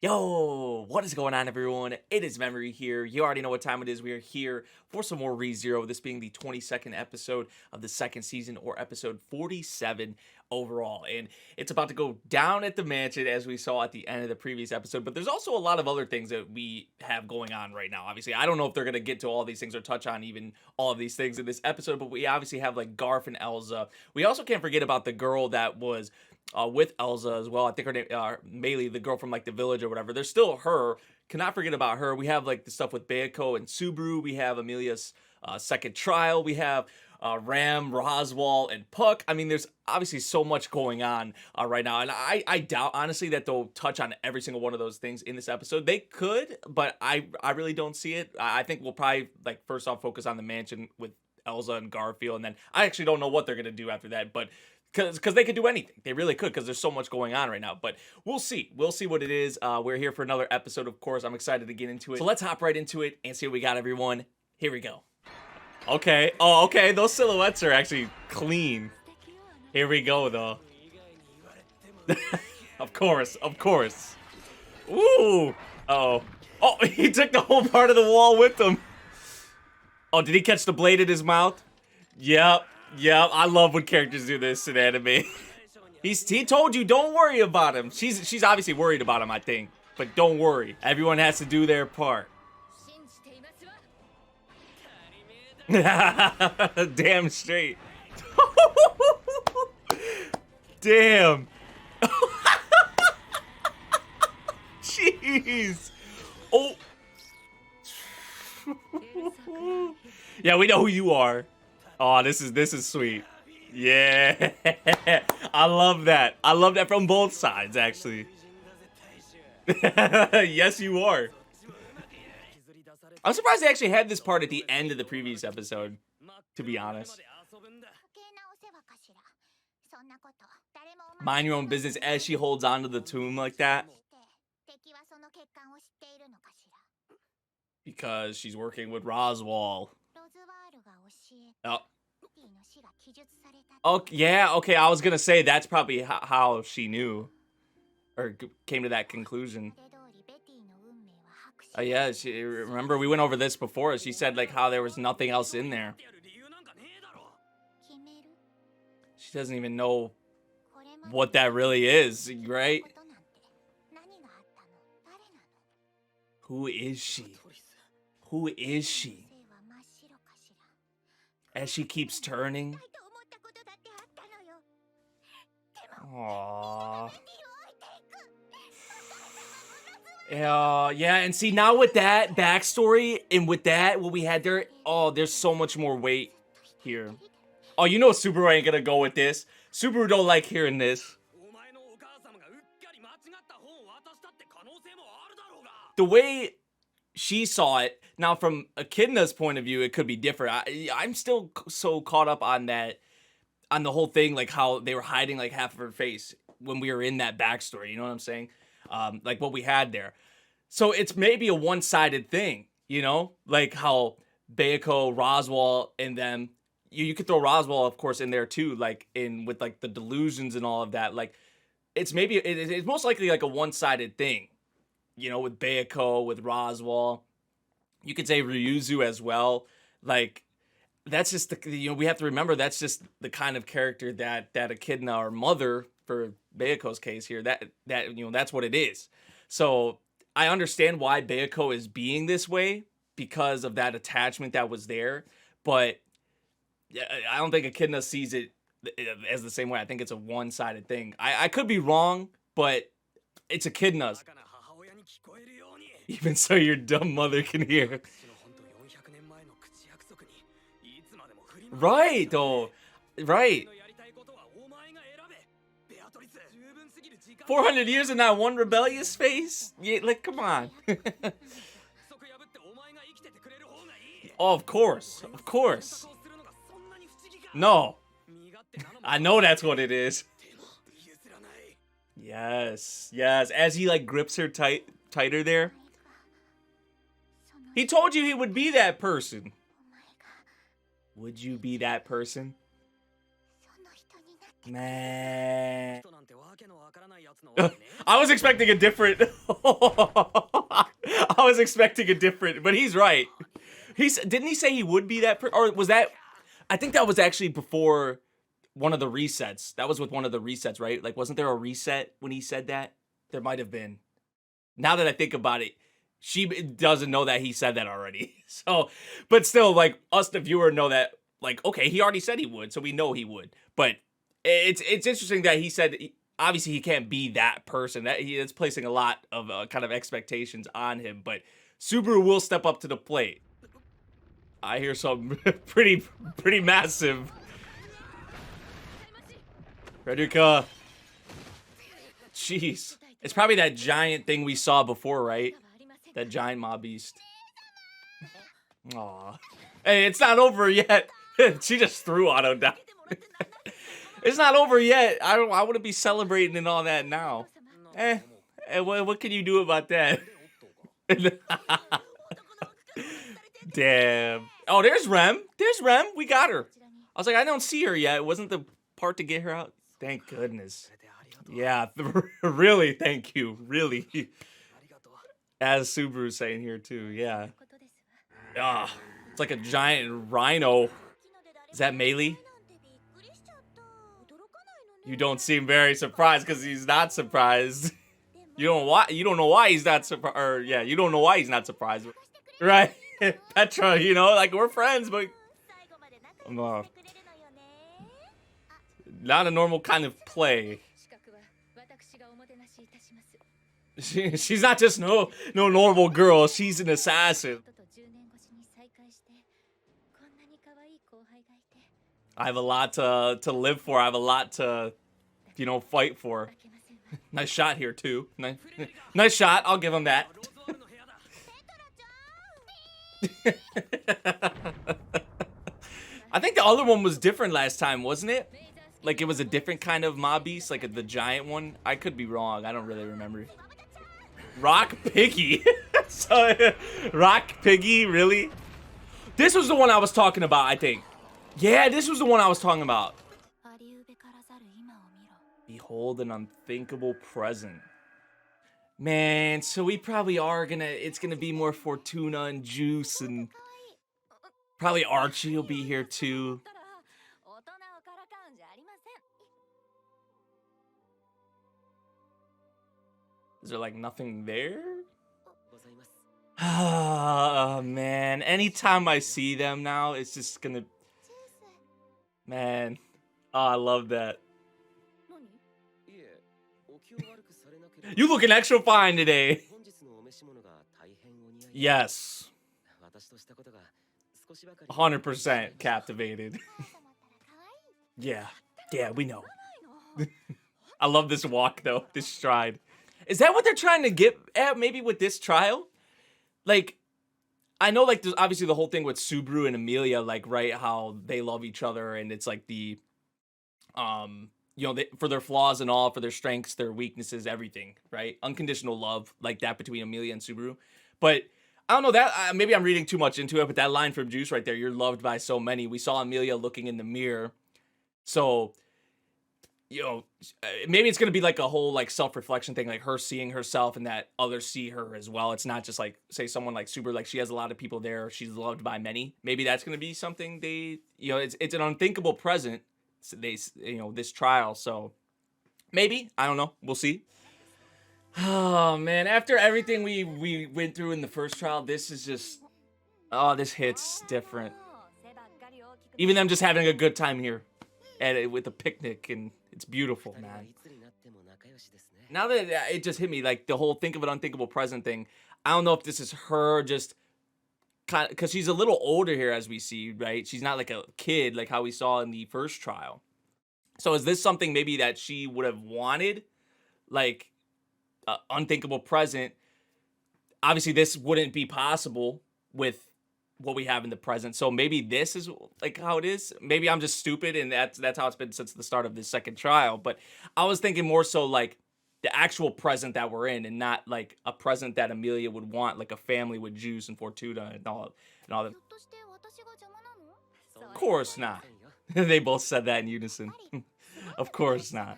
Yo, what is going on, everyone? It is Memory here. You already know what time it is. We are here for some more ReZero, this being the 22nd episode of the second season, or episode 47 overall. And it's about to go down at the mansion, as we saw at the end of the previous episode. But there's also a lot of other things that we have going on right now. Obviously, I don't know if they're going to get to all these things or touch on even all of these things in this episode, but we obviously have like Garth and Elsa. We also can't forget about the girl that was with Elsa as well. I think her name, Meili, the girl from like the village or whatever. There's still her. Cannot forget about her. We have like the stuff with Bayako and Subaru. We have Emilia's second trial. We have Ram, Roswell, and Puck. I mean, there's obviously so much going on right now. And I doubt, honestly, that they'll touch on every single one of those things in this episode. They could, but I really don't see it. I think we'll probably, like, first off, focus on the mansion with Elsa and Garfield. And then I actually don't know what they're going to do after that. But because they could do anything. They really could, because there's so much going on right now. But we'll see. We'll see what it is. We're here for another episode, of course. I'm excited to get into it. So let's hop right into it and see what we got, everyone. Here we go. Okay. Oh, okay. Those silhouettes are actually clean. Here we go, though. Of course. Of course. Ooh. Uh-oh. Oh, he took the whole part of the wall with him. Oh, did he catch the blade in his mouth? Yep. Yeah, I love when characters do this in anime. He told you, don't worry about him. She's obviously worried about him, I think. But don't worry. Everyone has to do their part. Damn straight. Damn. Jeez. Oh. Yeah, we know who you are. Oh, this is sweet. Yeah. I love that. I love that from both sides, actually. Yes, you are. I'm surprised they actually had this part at the end of the previous episode, to be honest. Mind your own business as she holds on to the tomb like that. Because she's working with Roswell. Oh. Oh, yeah, okay, I was gonna say that's probably how she knew. Or came to that conclusion. Oh, yeah, remember we went over this before. She said, like, how there was nothing else in there. She doesn't even know what that really is, right? Who is she? Who is she? As she keeps turning. Aww. Yeah, and see, now with that backstory and with that, what we had there, oh, there's so much more weight here. Oh, you know Subaru ain't gonna go with this. Subaru don't like hearing this. The way she saw it, now from Echidna's point of view, it could be different. I'm still so caught up on that, on the whole thing, like how they were hiding like half of her face when we were in that backstory, you know what I'm saying? Like what we had there. So it's maybe a one-sided thing, you know? Like how Bayako, Roswell, and them, you could throw Roswell, of course, in there too, like in with like the delusions and all of that. Like it's maybe, it's most likely like a one-sided thing, you know, with Bayako, with Roswell. You could say Ryuzu as well. Like, that's just the, you know, we have to remember that's just the kind of character that Echidna, or mother for Bayako's case here, that you know, that's what it is. So I understand why Bayako is being this way because of that attachment that was there, but I don't think Echidna sees it as the same way. I think it's a one-sided thing. I could be wrong, but it's Echidna's. Even so your dumb mother can hear. Right, though. Right. 400 years in that one rebellious face? Yeah, like, come on. Oh, of course. Of course. No. I know that's what it is. Yes. Yes. As he, like, grips her tighter there. He told you he would be that person. Would you be that person? Man. I was expecting a different. I was expecting a different, but he's right. Didn't he say he would be that or was that? I think that was actually before one of the resets. That was with one of the resets, right? Like, wasn't there a reset when he said that? There might have been. Now that I think about it, she doesn't know that he said that already. So, but still, like, us, the viewer, know that, like, okay, he already said he would, so we know he would. But it's interesting that he said, obviously, he can't be that person. That he is placing a lot of kind of expectations on him. But Subaru will step up to the plate. I hear some pretty massive. Reduka. Jeez. It's probably that giant thing we saw before, right? That giant mob beast. Aw. Hey, it's not over yet. She just threw Otto down. It's not over yet. I wouldn't be celebrating and all that now. What can you do about that? Damn. Oh, there's Rem. There's Rem. We got her. I was like, I don't see her yet. It wasn't the part to get her out. Thank goodness. Yeah, really, thank you. Really. As Subaru's saying here, too. Yeah. Ah, it's like a giant rhino. Is that Melee? You don't seem very surprised because he's not surprised. You don't know why he's not surprised. Or yeah, you don't know why he's not surprised, right? Petra, you know, like we're friends, but not a normal kind of play. She's not just no normal girl. She's an assassin. I have a lot to live for. I have a lot to, you know, fight for. Nice shot here too. Nice shot. I'll give him that. I think the other one was different last time, wasn't it? Like it was a different kind of mob beast, like the giant one. I could be wrong. I don't really remember. Rock Piggy. So, Rock Piggy, really? This was the one I was talking about, I think. Yeah, this was the one I was talking about. Behold an unthinkable present. Man, so we probably are it's gonna be more Fortuna and Juice, and probably Archie will be here too. Is there like nothing there? Oh man, anytime I see them now, it's just gonna, man. Oh, I love that. You looking extra fine today. Yes. 100% captivated. Yeah, we know. I love this walk though, this stride. Is that what they're trying to get at maybe with this trial? Like, I know like there's obviously the whole thing with Subaru and Emilia, like, right, how they love each other and it's like the, you know, for their flaws and all, for their strengths, their weaknesses, everything, right? Unconditional love, like that between Emilia and Subaru. But I don't know, that maybe I'm reading too much into it, but that line from Juice right there, you're loved by so many. We saw Emilia looking in the mirror. So, you know, maybe it's going to be like a whole like self-reflection thing, like her seeing herself and that others see her as well. It's not just like, say someone like Subaru, like she has a lot of people there. She's loved by many. Maybe that's going to be something they, you know, it's an unthinkable present. They, you know, this trial. So maybe, I don't know. We'll see. Oh man, after everything we went through in the first trial, this is just, oh, this hits different. Even them just having a good time here with a picnic, and it's beautiful, man. Now that it just hit me, like the whole think of an unthinkable present thing, I don't know if this is her just kind of, because she's a little older here as we see, right? She's not like a kid like how we saw in the first trial. So is this something maybe that she would have wanted, like unthinkable present? Obviously this wouldn't be possible with what we have in the present, so maybe this is like how it is. Maybe I'm just stupid and that's how it's been since the start of this second trial, but I was thinking more so like the actual present that we're in, and not like a present that Emilia would want, like a family with Juice and Fortuna and all that. Of course not. They both said that in unison. Of course not.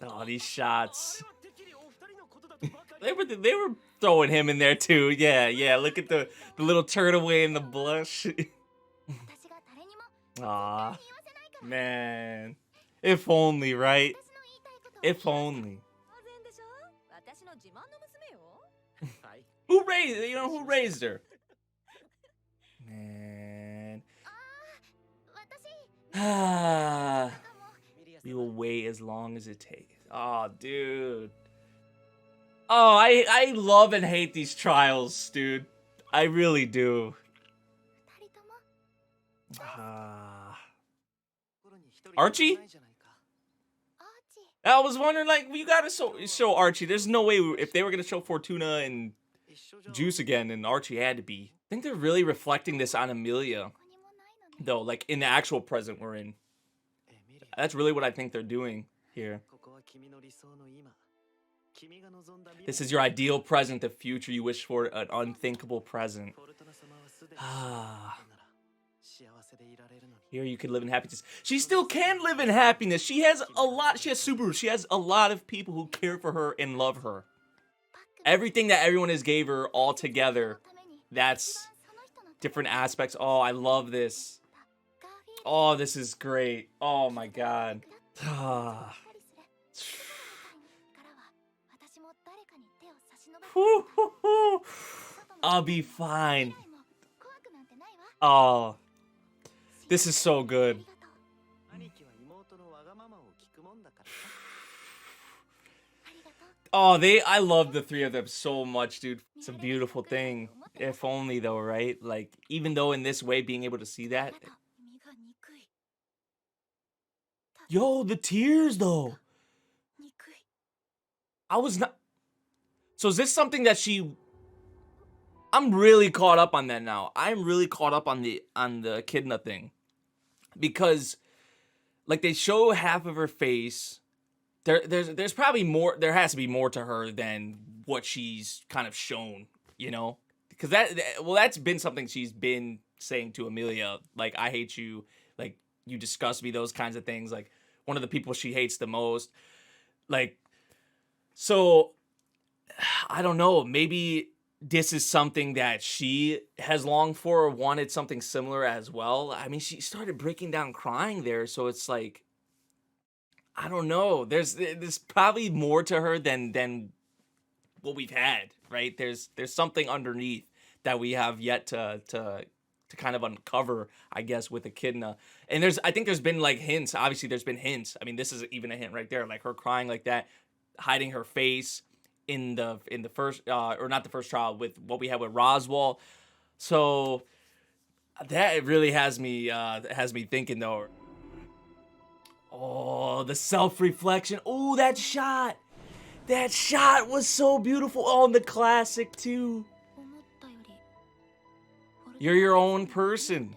Oh, these shots. They were throwing him in there too. Yeah. Look at the little turd away in the blush. Aw, man. If only, right? If only. Who raised her? Man. We will wait as long as it takes. Oh, dude. Oh, I love and hate these trials, dude. I really do. Archie? I was wondering, like, you gotta show Archie. There's no way if they were gonna show Fortuna and Juice again, and Archie had to be. I think they're really reflecting this on Emilia, though, like in the actual present we're in. That's really what I think they're doing here. This is your ideal present, the future you wish for, an unthinkable present. Here you could live in happiness. She still can live in happiness. She has a lot. She has Subaru. She has a lot of people who care for her and love her. Everything that everyone has gave her all together. That's different aspects. Oh, I love this. Oh, this is great. Oh my god. I'll be fine. Oh, this is so good. Oh, I love the three of them so much, dude. It's a beautiful thing. If only, though, right? Like, even though in this way, being able to see that. Yo, the tears, though. I was not. So is this something that I'm really caught up on that now. I'm really caught up on the Echidna thing. Because, like, they show half of her face. There's probably more. There has to be more to her than what she's kind of shown, you know? Because that's been something she's been saying to Emilia. Like, I hate you. Like, you disgust me. Those kinds of things. Like, one of the people she hates the most. Like, so, I don't know. Maybe this is something that she has longed for or wanted something similar as well. I mean, she started breaking down crying there. So it's like, I don't know. There's probably more to her than what we've had, right? There's something underneath that we have yet to kind of uncover, I guess, with Echidna. And I think there's been like hints. Obviously, there's been hints. I mean, this is even a hint right there, like her crying like that, hiding her face in the first or not the first trial with what we had with Roswell. So that really has me thinking though. Oh, the self-reflection. Oh, that shot. That shot was so beautiful. Oh, and the classic, too. You're your own person.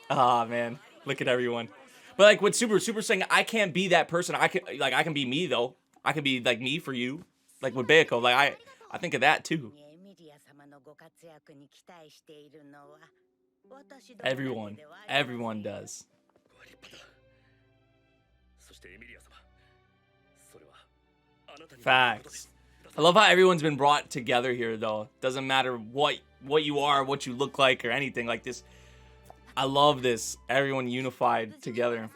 Ah, man. Look at everyone. But, like, with Super saying, I can't be that person. I can be me, though. I can be, like, me for you. Like, with Beiko. Like, I think of that, too. Everyone does. Facts. I love how everyone's been brought together here, though. Doesn't matter what you are, what you look like, or anything like this. I love this. Everyone unified together.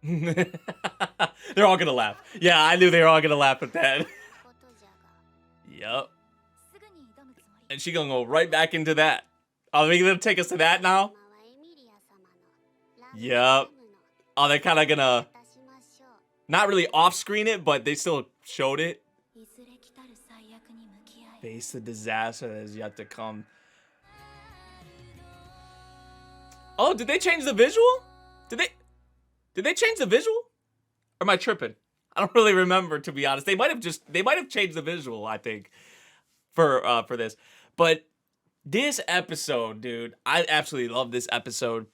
They're all gonna laugh. Yeah, I knew they were all gonna laugh at that. Yup. And she gonna go right back into that. Oh, they're gonna take us to that now? Yup. Oh, they're kind of gonna not really off-screen it, but they still showed it. Face the disaster that is yet to come. Oh, did they change the visual? Did they change the visual? Or am I tripping? I don't really remember, to be honest. They might have changed the visual, I think, for this. But this episode, dude, I absolutely love this episode.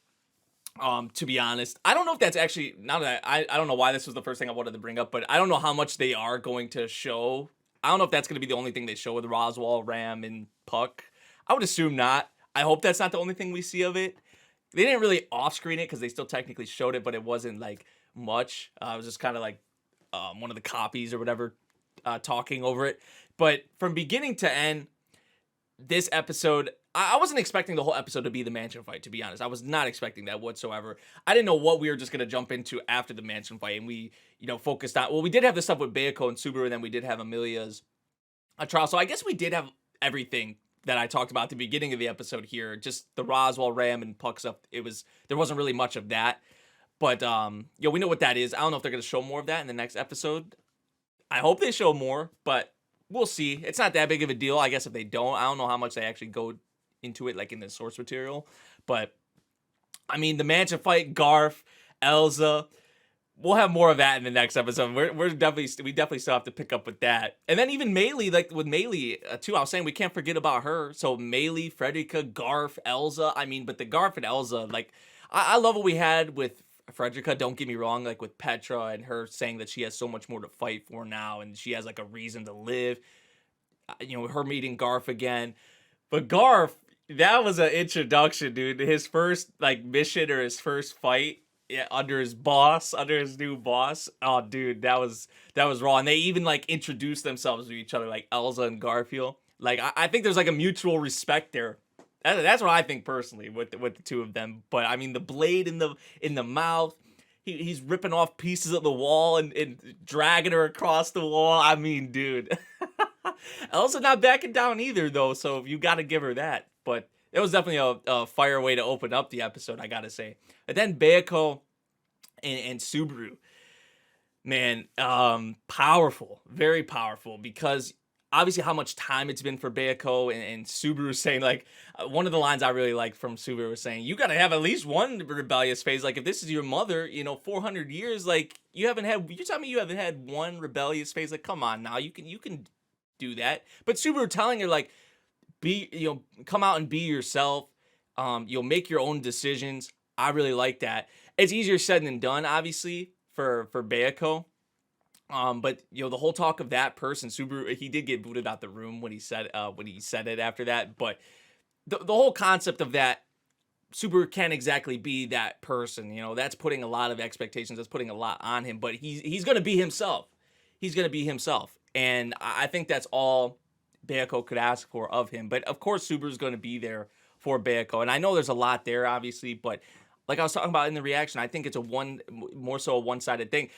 To be honest, I don't know if that's actually, now that I don't know why this was the first thing I wanted to bring up, but I don't know how much they are going to show. I don't know if that's going to be the only thing they show with Roswell, Ram, and Puck. I would assume not. I hope that's not the only thing we see of it. They didn't really off-screen it because they still technically showed it, but it wasn't like much. It was just kind of like one of the copies or whatever talking over it. But from beginning to end, this episode, I wasn't expecting the whole episode to be the mansion fight, to be honest. I was not expecting that whatsoever. I didn't know what we were just going to jump into after the mansion fight. And we, focused on, well, we did have the stuff with Bayako and Subaru, and then we did have Emilia's trial. So I guess we did have everything that I talked about at the beginning of the episode here. Just the Roswell Ram and Puck stuff. There wasn't really much of that. But, we know what that is. I don't know if they're going to show more of that in the next episode. I hope they show more, but we'll see. It's not that big of a deal, I guess, if they don't. I don't know how much they actually go into it, like in the source material. But, I mean, the mansion fight, Garf, Elsa, we'll have more of that in the next episode. We definitely still have to pick up with that. And then even Meili, like with Meili, too, I was saying we can't forget about her. So Meili, Frederica, Garf, Elsa. I mean, but the Garf and Elsa, like, I love what we had with Frederica, don't get me wrong, like with Petra and her saying that she has so much more to fight for now and she has like a reason to live. Her meeting Garf again. But Garf, that was an introduction, dude. His first like mission or his first fight under his new boss. Oh, dude, that was raw. And they even like introduced themselves to each other, like Elsa and Garfield. Like I think there's like a mutual respect there. That's what I think personally with the two of them. But I mean, the blade in the mouth, he's ripping off pieces of the wall and dragging her across the wall. I mean, dude, Elsa not backing down either though. So you got to give her that. But it was definitely a fire way to open up the episode, I gotta say. And then Bayako and Subaru, man, powerful, very powerful, because obviously how much time it's been for Bayako and Subaru saying, like, one of the lines I really like from Subaru was saying, you got to have at least one rebellious phase. Like, if this is your mother, 400 years, like, you're telling me you haven't had one rebellious phase? Like, come on now, you can do that. But Subaru telling her, like, come out and be yourself. You'll make your own decisions. I really like that. It's easier said than done, obviously, for Bayako. But the whole talk of that person, Subaru, he did get booted out the room when he said it after that. But the whole concept of that, Subaru can't exactly be that person. That's putting a lot of expectations. That's putting a lot on him. But he's gonna be himself. He's gonna be himself, and I think that's all Bayako could ask for of him. But of course, Subaru's gonna be there for Bayako, and I know there's a lot there, obviously. But like I was talking about in the reaction, I think it's more so a one-sided thing.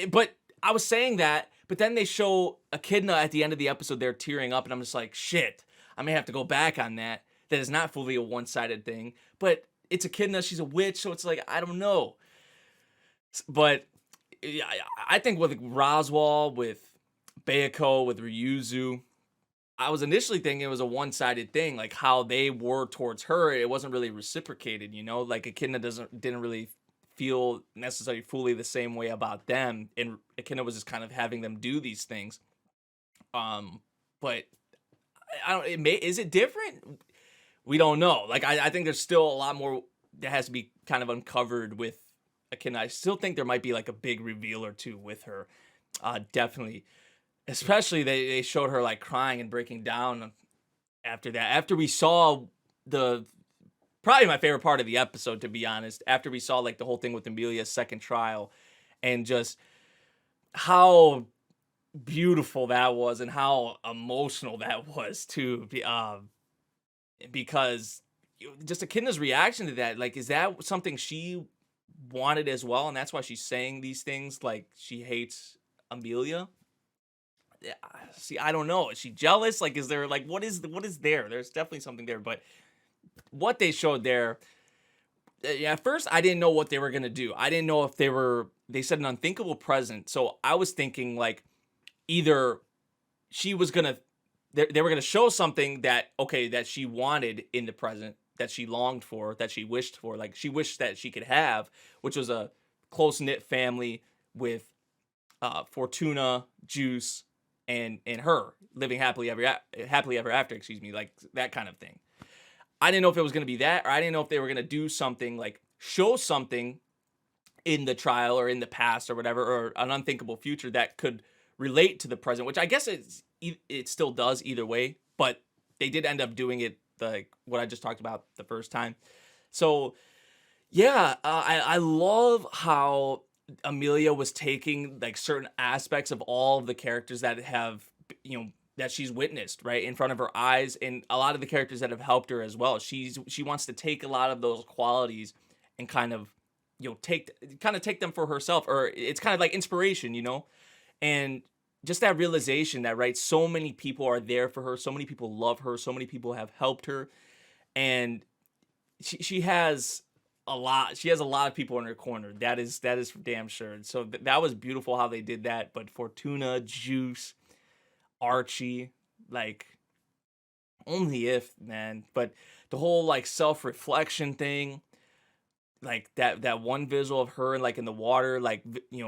But I was saying that, but then they show Echidna at the end of the episode, they're tearing up, and I'm just like, shit, I may have to go back on that. That is not fully a one-sided thing, but it's Echidna, she's a witch, so it's like, I don't know. But I think with Roswell, with Bayako, with Ryuzu, I was initially thinking it was a one-sided thing, like how they were towards her, it wasn't really reciprocated, like Echidna didn't really feel necessarily fully the same way about them, and Echidna was just kind of having them do these things. But I don't. Is it different? We don't know. Like I think there's still a lot more that has to be kind of uncovered with Echidna. I still think there might be like a big reveal or two with her. Definitely, especially they showed her like crying and breaking down after that. After we saw probably my favorite part of the episode, to be honest, after we saw like the whole thing with Emilia's second trial and just how beautiful that was and how emotional that was too, because just Echidna's reaction to that, like, is that something she wanted as well, and that's why she's saying these things, like she hates Emilia? Yeah, see, I don't know, is she jealous? Like, is there like what is there? There's definitely something there. But what they showed there, at first I didn't know what they were gonna do. I didn't know if they said an unthinkable present, so I was thinking like either she was gonna they were gonna show something that she wanted in the present, that she longed for, that she wished for, like she wished that she could have, which was a close-knit family with Fortuna, Juice, and her living happily ever after, excuse me, like that kind of thing. I didn't know if it was going to be that, or I didn't know if they were going to do something like show something in the trial or in the past or whatever, or an unthinkable future that could relate to the present, which I guess it still does either way, but they did end up doing it what I just talked about the first time. So yeah, I love how Emilia was taking like certain aspects of all of the characters that have, that she's witnessed right in front of her eyes, and a lot of the characters that have helped her as well. She wants to take a lot of those qualities and kind of, take them for herself, or it's kind of like inspiration, and just that realization that, right, so many people are there for her, so many people love her, so many people have helped her, and she has a lot of people in her corner. That is for damn sure. And so that was beautiful how they did that. But Fortuna, Juice, Archie, like, only if, man. But the whole like self-reflection thing, like that one visual of her like in the water, like,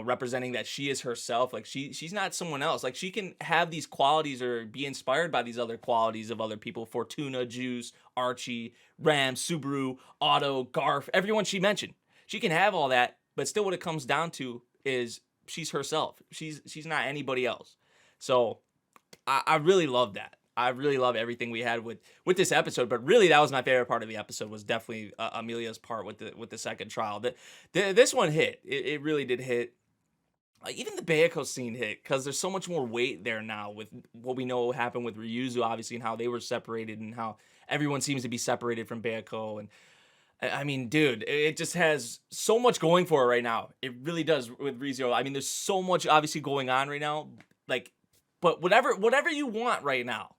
representing that she is herself, like she's not someone else, like she can have these qualities or be inspired by these other qualities of other people: Fortuna, Juice, Archie, Ram, Subaru, Otto, Garf, everyone she mentioned. She can have all that, but still what it comes down to is she's herself. She's not anybody else. So I really love that. I really love everything we had with this episode, but really that was my favorite part of the episode, was definitely Emilia's part with the second trial. This one hit. It really did hit. Even the Bayako scene hit, because there's so much more weight there now with what we know happened with Ryuzu, obviously, and how they were separated, and how everyone seems to be separated from Bayako. And I mean, dude, it just has so much going for it right now. It really does with ReZero. I mean, there's so much obviously going on right now. Like, but whatever you want right now,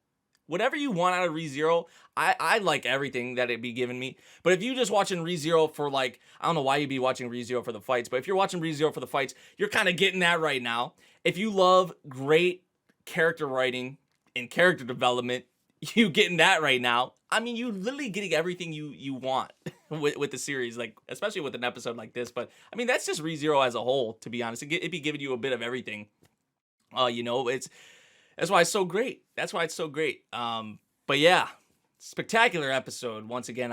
whatever you want out of ReZero, I like everything that it be giving me. But if you just watching ReZero for, like, I don't know why you'd be watching ReZero for the fights, but if you're watching ReZero for the fights, you're kind of getting that right now. If you love great character writing and character development, you getting that right now. I mean, you literally getting everything you want with the series, like, especially with an episode like this. But I mean, that's just ReZero as a whole, to be honest. It'd be giving you a bit of everything. That's why it's so great. That's why it's so great. But yeah, spectacular episode. Once again,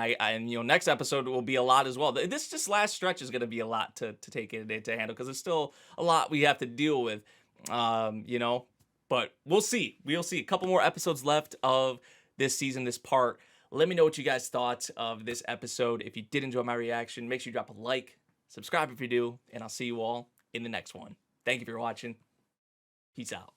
next episode will be a lot as well. This just last stretch is going to be a lot to take it to handle, because it's still a lot we have to deal with. But we'll see. We'll see. A couple more episodes left of this season, this part. Let me know what you guys thought of this episode. If you did enjoy my reaction, make sure you drop a like, subscribe if you do, and I'll see you all in the next one. Thank you for watching. Peace out.